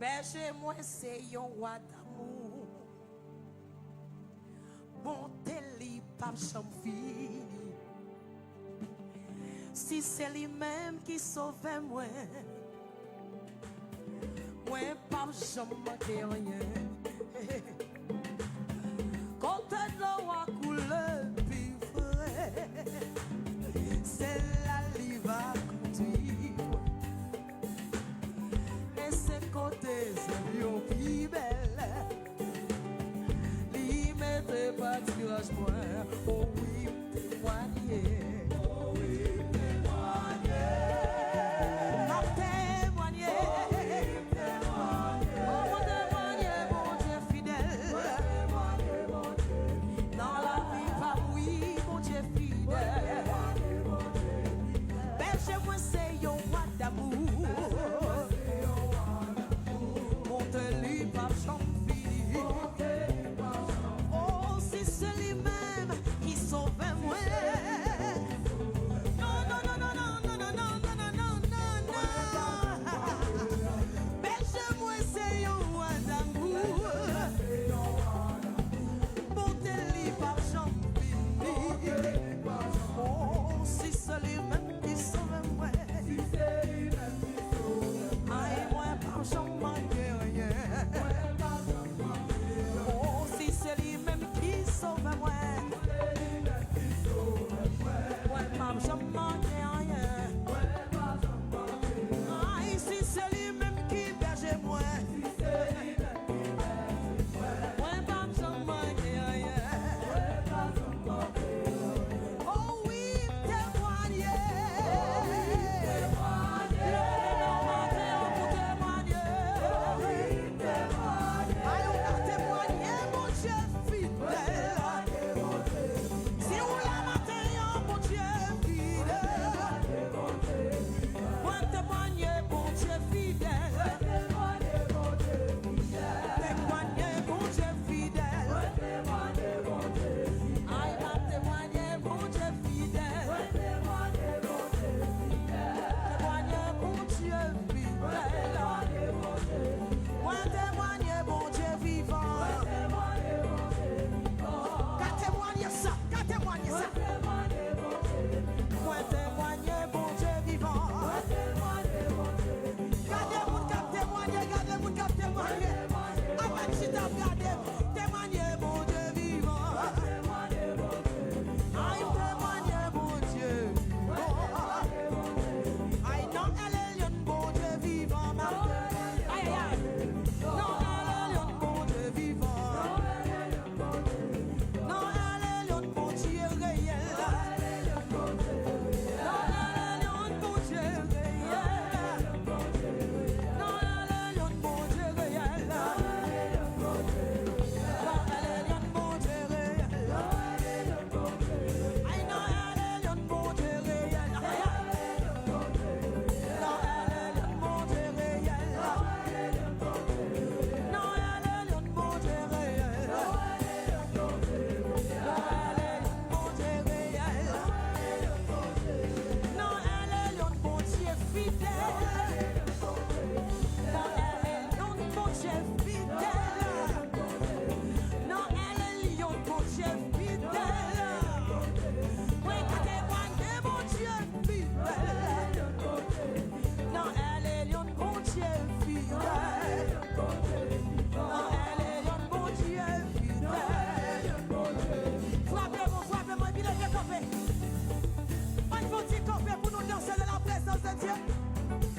Berger, moi, c'est un roi d'amour. Bonté, li, pas fini. Si c'est lui-même qui sauve moi, moi, pas jamais manquer rien. Quand l'eau a coulé, puis vrai, c'est là qui va conduire. Et c'est côté, c'est mieux plus belle. Lui mettait pas de tirage moins, oh oui, témoigner. Oh oui, témoigner.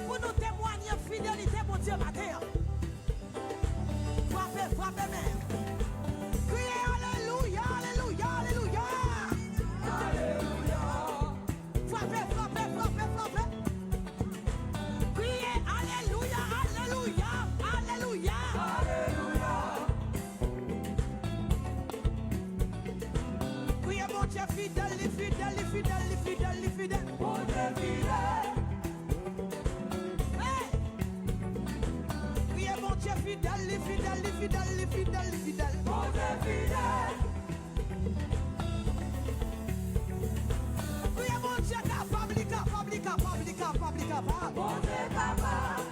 Pour nous témoigner fidélité, mon Dieu, matin. Frappez, frappez même. Criez Alléluia, Alléluia, Alléluia. Alléluia. Frappez, frappez, frappez, frappez. Criez Alléluia, Alléluia, Alléluia. Alléluia. Criez mon Dieu fidèle, fidèle, fidèle, fidèle, fidèle. Mon Dieu fidèle. Fidèle, fidèle, fidèle, fidèle, fidèle. Mon Dieu fidèle. Oui, mon Dieu capable, capable, capable, capable, capable. Mon Dieu capable.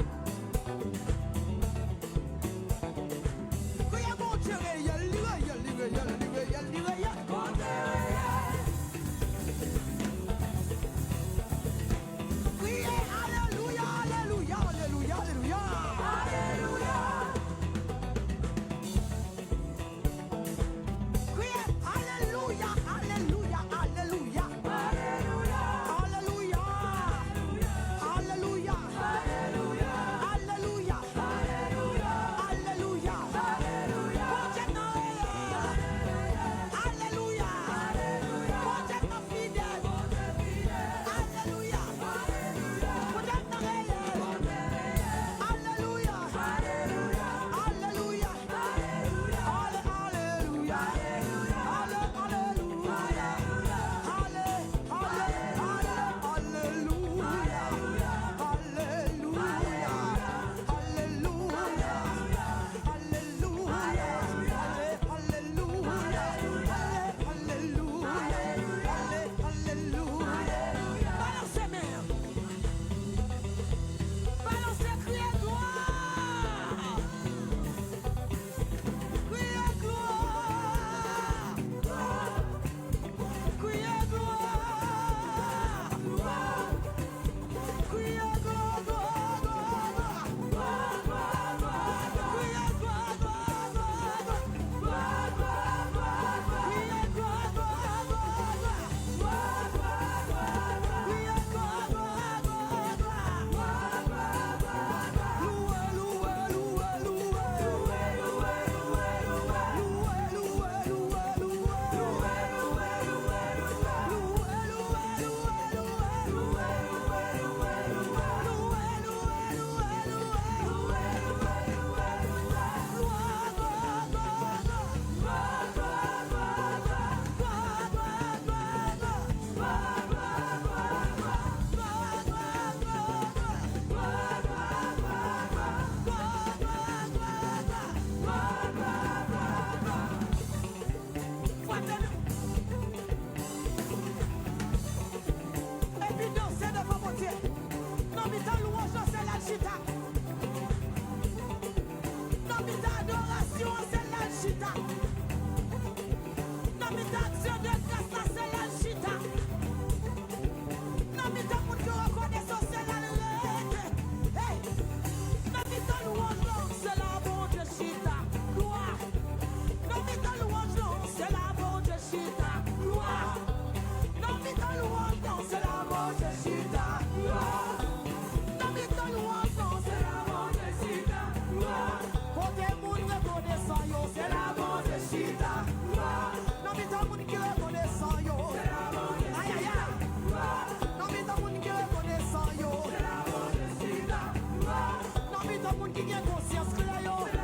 monde qui a conscience que là, yo.